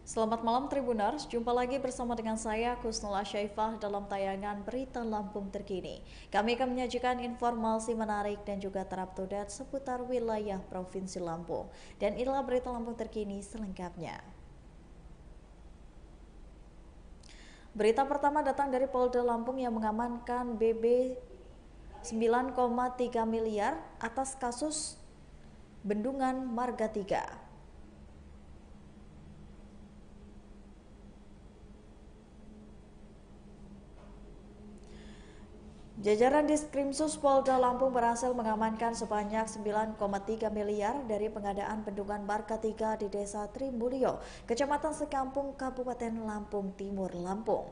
Selamat malam Tribuners, jumpa lagi bersama dengan saya Kusnula Syaifah dalam tayangan Berita Lampung Terkini. Kami akan menyajikan informasi menarik dan juga terupdate seputar wilayah Provinsi Lampung. Dan inilah Berita Lampung Terkini selengkapnya. Berita pertama datang dari Polda Lampung yang mengamankan BB 9,3 miliar atas kasus Bendungan Marga 3. Jajaran Diskrimsus Polda Lampung berhasil mengamankan sebanyak 9,3 miliar dari pengadaan bendungan Marga 3 di Desa Trimulyo, Kecamatan Sekampung, Kabupaten Lampung Timur, Lampung.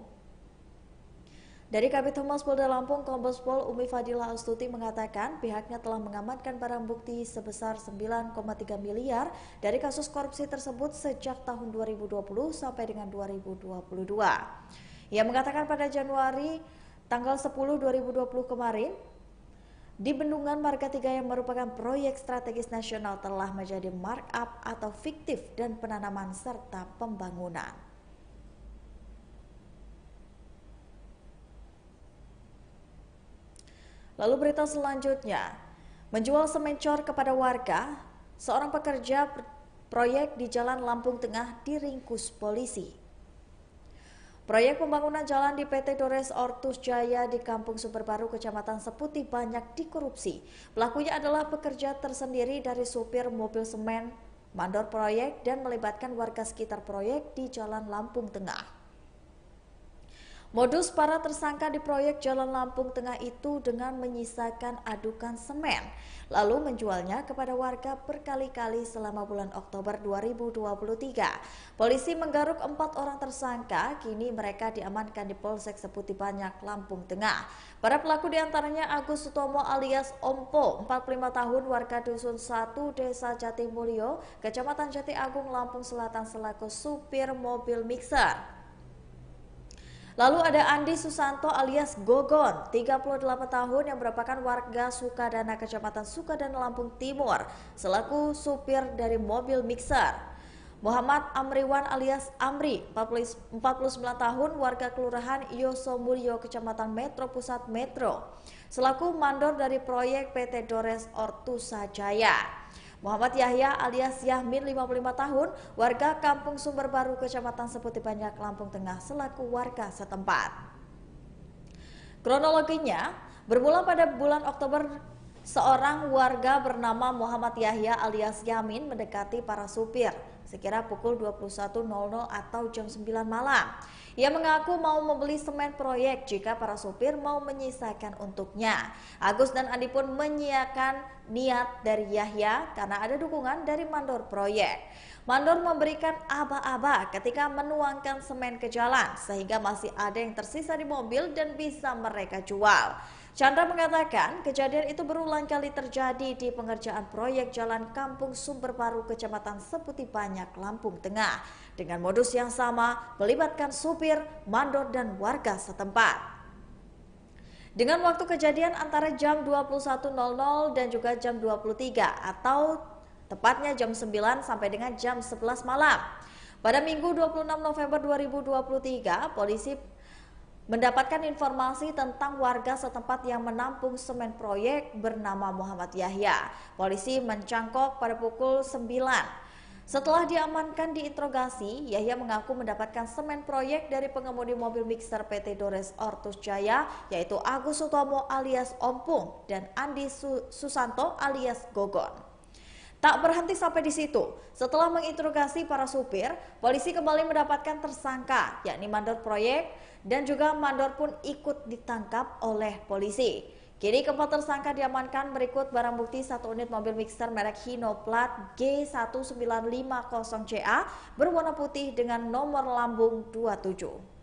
Dari Kabid Humas Polda Lampung, Kombes Pol Umi Fadila Astuti mengatakan pihaknya telah mengamankan barang bukti sebesar 9,3 miliar dari kasus korupsi tersebut sejak tahun 2020 sampai dengan 2022. Ia mengatakan pada Januari tanggal 10 2020 kemarin, di Bendungan Marga 3 yang merupakan proyek strategis nasional telah menjadi markup atau fiktif dan penanaman serta pembangunan. Lalu berita selanjutnya, menjual semen cor kepada warga, seorang pekerja proyek di Jalan Lampung Tengah diringkus polisi. Proyek pembangunan jalan di PT Dores Ortus Jaya di Kampung Sumberbaru, Kecamatan Seputi banyak dikorupsi. Pelakunya adalah pekerja tersendiri dari supir mobil semen, mandor proyek, dan melibatkan warga sekitar proyek di Jalan Lampung Tengah. Modus para tersangka di proyek Jalan Lampung Tengah itu dengan menyisakan adukan semen, lalu menjualnya kepada warga berkali-kali selama bulan Oktober 2023. Polisi menggaruk 4 orang tersangka, kini mereka diamankan di Polsek Seputi Banyak, Lampung Tengah. Para pelaku diantaranya Agus Sutomo alias Ompo, 45 tahun, warga Dusun 1, Desa Jatimulyo, Kecamatan Jati Agung, Lampung Selatan, selaku supir mobil mixer. Lalu ada Andi Susanto alias Gogon, 38 tahun, yang merupakan warga Sukadana, Kecamatan Sukadana, Lampung Timur, selaku supir dari mobil mixer. Muhammad Amriwan alias Amri, 49 tahun, warga Kelurahan Yosomulyo, Kecamatan Metro Pusat Metro, selaku mandor dari proyek PT Dores Ortusa Jaya. Muhammad Yahya alias Yahmin, 55 tahun, warga Kampung Sumberbaru, Kecamatan Seputi Banyak, Lampung Tengah, selaku warga setempat. Kronologinya, bermula pada bulan Oktober, seorang warga bernama Muhammad Yahya alias Yamin mendekati para supir sekira pukul 21.00 atau jam 9 malam. Ia mengaku mau membeli semen proyek jika para supir mau menyisakan untuknya. Agus dan Andi pun menyiapkan niat dari Yahya karena ada dukungan dari mandor proyek. Mandor memberikan aba-aba ketika menuangkan semen ke jalan sehingga masih ada yang tersisa di mobil dan bisa mereka jual. Chandra mengatakan kejadian itu berulang kali terjadi di pengerjaan proyek jalan Kampung Sumberbaru, Kecamatan Seputi Banyak, Lampung Tengah, dengan modus yang sama melibatkan supir, mandor, dan warga setempat. Dengan waktu kejadian antara jam 21.00 dan juga jam 23 atau tepatnya jam 9 sampai dengan jam 11 malam. Pada Minggu 26 November 2023, polisi mendapatkan informasi tentang warga setempat yang menampung semen proyek bernama Muhammad Yahya. Polisi mencangkok pada pukul 9. Setelah diamankan diinterogasi, Yahya mengaku mendapatkan semen proyek dari pengemudi mobil mixer PT Dores Ortus Jaya, yaitu Agus Sutomo alias Ompung dan Andi Susanto alias Gogon. Tak berhenti sampai di situ. Setelah menginterogasi para supir, polisi kembali mendapatkan tersangka, yakni mandor proyek, dan juga mandor pun ikut ditangkap oleh polisi. Kini keempat tersangka diamankan berikut barang bukti 1 unit mobil mixer merek Hino plat G1950CA berwarna putih dengan nomor lambung 27.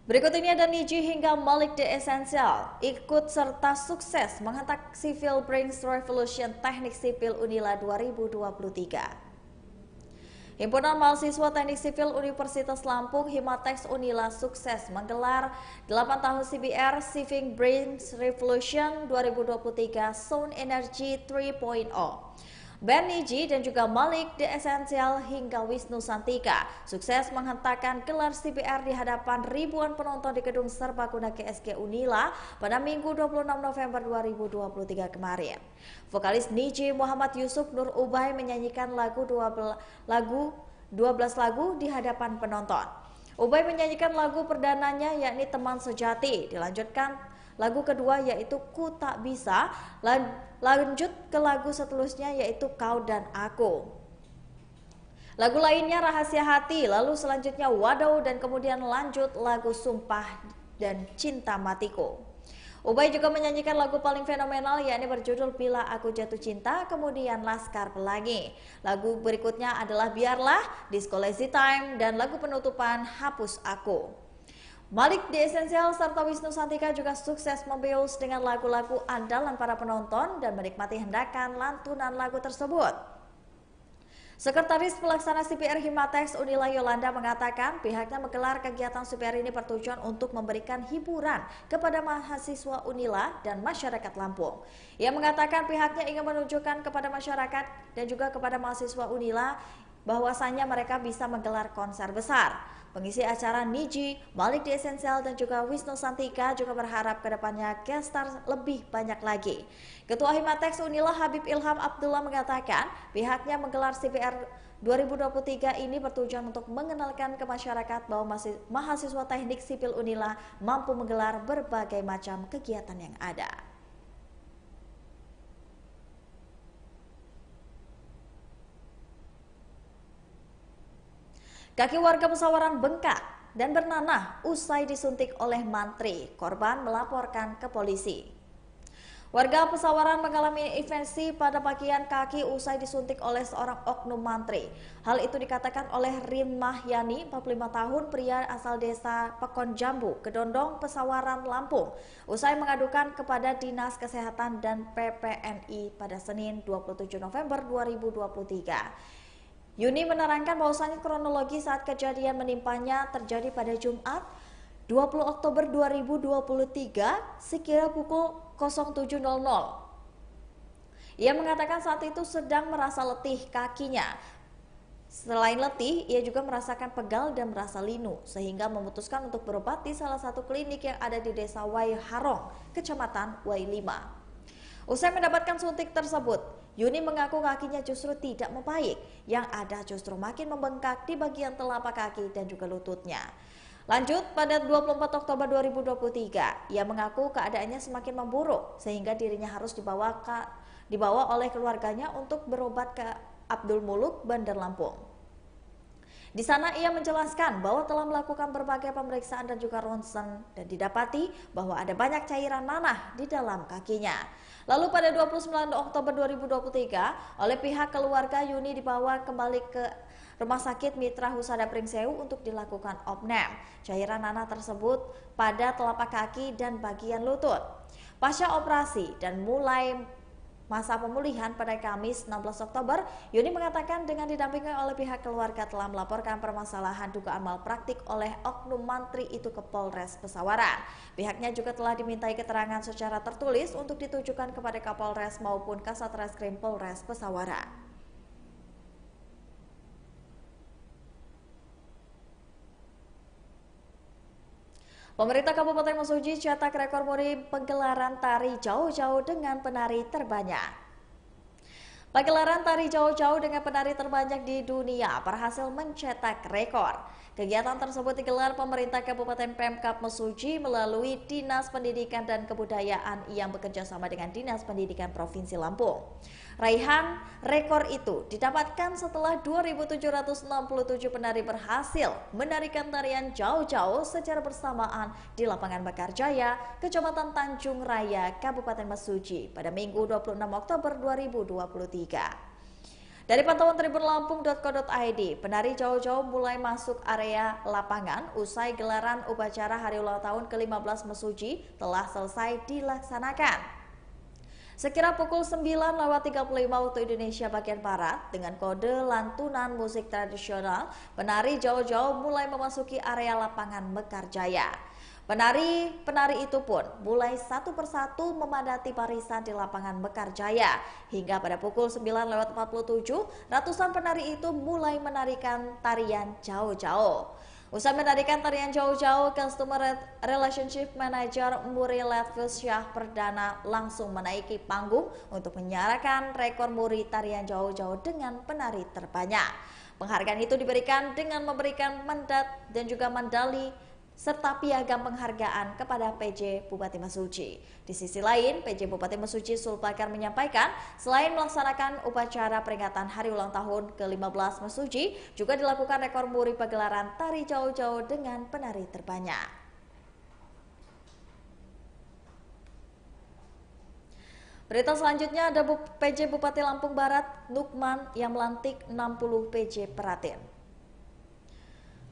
Berikut ini ada Niji hingga Malik The Essential ikut serta sukses menghantam Civil Brings Revolution Teknik Sipil Unila 2023. Himpunan Mahasiswa Teknik Sipil Universitas Lampung Himatex Unila sukses menggelar 8 tahun CBR Saving Brains Revolution 2023 Sound Energy 3.0. Ben Niji dan juga Malik The Essential hingga Wisnu Santika sukses menghentakkan gelar CBR di hadapan ribuan penonton di Gedung Serbaguna GSG Unila pada Minggu 26 November 2023 kemarin. Vokalis Niji Muhammad Yusuf Nur Ubay menyanyikan 12 lagu di hadapan penonton. Ubay menyanyikan lagu perdananya yakni Teman Sejati, dilanjutkan lagu kedua yaitu Ku Tak Bisa, lanjut ke lagu seterusnya yaitu Kau dan Aku. Lagu lainnya Rahasia Hati, lalu selanjutnya Waduh dan kemudian lanjut lagu Sumpah dan Cinta Matiku. Ubay juga menyanyikan lagu paling fenomenal yakni berjudul Bila Aku Jatuh Cinta, kemudian Laskar Pelangi. Lagu berikutnya adalah Biarlah, Disco Lazy Time, dan lagu penutupan Hapus Aku. Malik The Essential serta Wisnu Santika juga sukses membius dengan lagu-lagu andalan para penonton dan menikmati hendakan lantunan lagu tersebut. Sekretaris Pelaksana CBR Himatex Unila Yolanda mengatakan pihaknya menggelar kegiatan CBR ini bertujuan untuk memberikan hiburan kepada mahasiswa Unila dan masyarakat Lampung. Ia mengatakan pihaknya ingin menunjukkan kepada masyarakat dan juga kepada mahasiswa Unila bahwasannya mereka bisa menggelar konser besar. Pengisi acara Niji, Malik The Essential dan juga Wisnu Santika juga berharap kedepannya guest star lebih banyak lagi. Ketua Himatex Unila Habib Ilham Abdullah mengatakan pihaknya menggelar CBR 2023 ini bertujuan untuk mengenalkan ke masyarakat bahwa mahasiswa teknik sipil Unila mampu menggelar berbagai macam kegiatan yang ada. Kaki warga Pesawaran bengkak dan bernanah usai disuntik oleh mantri. Korban melaporkan ke polisi. Warga Pesawaran mengalami infeksi pada bagian kaki usai disuntik oleh seorang oknum mantri. Hal itu dikatakan oleh Rim Mahyani, 45 tahun, pria asal desa Pekon Jambu, Kedondong, Pesawaran, Lampung. Usai mengadukan kepada Dinas Kesehatan dan PPNI pada Senin 27 November 2023. Yuni menerangkan bahwasannya kronologi saat kejadian menimpanya terjadi pada Jumat 20 Oktober 2023 sekira pukul 07.00. Ia mengatakan saat itu sedang merasa letih kakinya. Selain letih, ia juga merasakan pegal dan merasa linu sehingga memutuskan untuk berobat di salah satu klinik yang ada di Desa Wai Harong, Kecamatan Wai 5. Usai mendapatkan suntik tersebut, Yuni mengaku kakinya justru tidak membaik, yang ada justru makin membengkak di bagian telapak kaki dan juga lututnya. Lanjut, pada 24 Oktober 2023, ia mengaku keadaannya semakin memburuk sehingga dirinya harus dibawa oleh keluarganya untuk berobat ke Abdul Muluk, Bandar Lampung. Di sana ia menjelaskan bahwa telah melakukan berbagai pemeriksaan dan juga ronsen dan didapati bahwa ada banyak cairan nanah di dalam kakinya. Lalu pada 29 Oktober 2023, oleh pihak keluarga Yuni dibawa kembali ke Rumah Sakit Mitra Husada Pringsewu untuk dilakukan opname. Cairan nanah tersebut pada telapak kaki dan bagian lutut. Pasca operasi dan mulai masa pemulihan pada Kamis 16 Oktober, Yuni mengatakan dengan didampingi oleh pihak keluarga telah melaporkan permasalahan dugaan malpraktik oleh oknum mantri itu ke Polres Pesawaran. Pihaknya juga telah dimintai keterangan secara tertulis untuk ditujukan kepada Kapolres maupun Kasatreskrim Polres Pesawaran. Pemerintah Kabupaten Mesuji cetak rekor muri penggelaran tari jauh-jauh dengan penari terbanyak. Pagelaran tari jauh-jauh dengan penari terbanyak di dunia berhasil mencetak rekor. Kegiatan tersebut digelar pemerintah Kabupaten Pemkab Mesuji melalui Dinas Pendidikan dan Kebudayaan yang bekerja sama dengan Dinas Pendidikan Provinsi Lampung. Raihan rekor itu didapatkan setelah 2.767 penari berhasil menarikan tarian jauh-jauh secara bersamaan di lapangan Mekarjaya, Kecamatan Tanjung Raya, Kabupaten Mesuji pada Minggu 26 Oktober 2023. Dari pantauan tribunlampung.co.id, penari jauh-jauh mulai masuk area lapangan usai gelaran upacara hari ulang tahun ke-15 Mesuji telah selesai dilaksanakan. Sekira pukul 9:35 waktu Indonesia bagian Barat, dengan kode lantunan musik tradisional, penari Jawa-Jawa mulai memasuki area lapangan Mekarjaya. Penari-penari itu pun mulai satu persatu memadati barisan di lapangan Mekarjaya. Hingga pada pukul 9:47, ratusan penari itu mulai menarikan tarian Jawa-Jawa. Usai menarikan tarian Jawa-Jawa, Customer Relationship Manager Muri Latvis Syah Perdana langsung menaiki panggung untuk menyarakan rekor muri tarian Jawa-Jawa dengan penari terbanyak. Penghargaan itu diberikan dengan memberikan mandat dan juga mandali serta piagam penghargaan kepada PJ Bupati Mesuji. Di sisi lain, PJ Bupati Mesuji Sulbakar menyampaikan, selain melaksanakan upacara peringatan hari ulang tahun ke-15 Mesuji, juga dilakukan rekor muri pagelaran tari Jawa-Jawa dengan penari terbanyak. Berita selanjutnya ada PJ Bupati Lampung Barat, Nukman, yang melantik 60 PJ Peratin.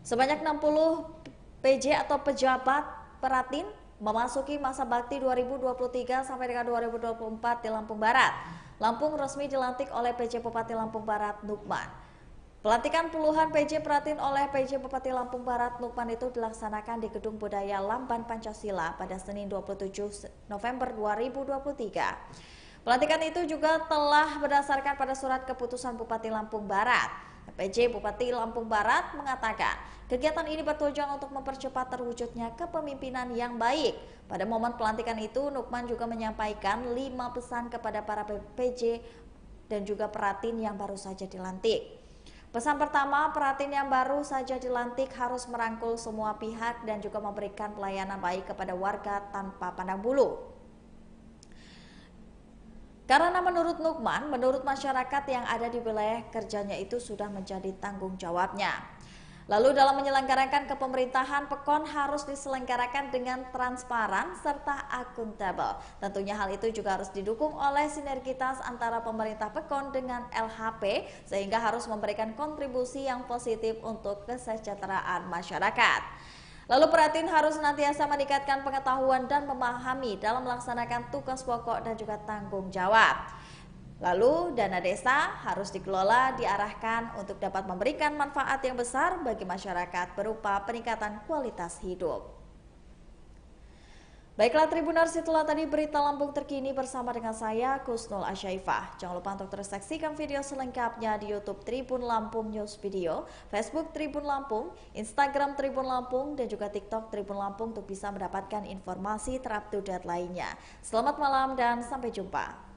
Sebanyak 60 PJ atau pejabat Peratin memasuki masa bakti 2023 sampai dengan 2024 di Lampung Barat. Lampung resmi dilantik oleh PJ Bupati Lampung Barat, Nukman. Pelantikan puluhan PJ Peratin oleh PJ Bupati Lampung Barat, Nukman itu dilaksanakan di Gedung Budaya Lamban Pancasila pada Senin 27 November 2023. Pelantikan itu juga telah berdasarkan pada surat keputusan Bupati Lampung Barat. PJ Bupati Lampung Barat mengatakan, kegiatan ini bertujuan untuk mempercepat terwujudnya kepemimpinan yang baik. Pada momen pelantikan itu, Nukman juga menyampaikan 5 pesan kepada para PJ dan juga Peratin yang baru saja dilantik. Pesan pertama, Peratin yang baru saja dilantik harus merangkul semua pihak dan juga memberikan pelayanan baik kepada warga tanpa pandang bulu. Karena menurut Nukman, menurut masyarakat yang ada di wilayah kerjanya itu sudah menjadi tanggung jawabnya. Lalu dalam menyelenggarakan kepemerintahan, PEKON harus diselenggarakan dengan transparan serta akuntabel. Tentunya hal itu juga harus didukung oleh sinergitas antara pemerintah PEKON dengan LHP, sehingga harus memberikan kontribusi yang positif untuk kesejahteraan masyarakat. Lalu Peratin harus senantiasa meningkatkan pengetahuan dan memahami dalam melaksanakan tugas pokok dan juga tanggung jawab. Lalu dana desa harus dikelola diarahkan untuk dapat memberikan manfaat yang besar bagi masyarakat berupa peningkatan kualitas hidup. Baiklah Tribuners, itulah tadi berita Lampung terkini bersama dengan saya Kusnul Asyaifah. Jangan lupa untuk terus saksikan video selengkapnya di YouTube Tribun Lampung News Video, Facebook Tribun Lampung, Instagram Tribun Lampung, dan juga TikTok Tribun Lampung untuk bisa mendapatkan informasi terupdate lainnya. Selamat malam dan sampai jumpa.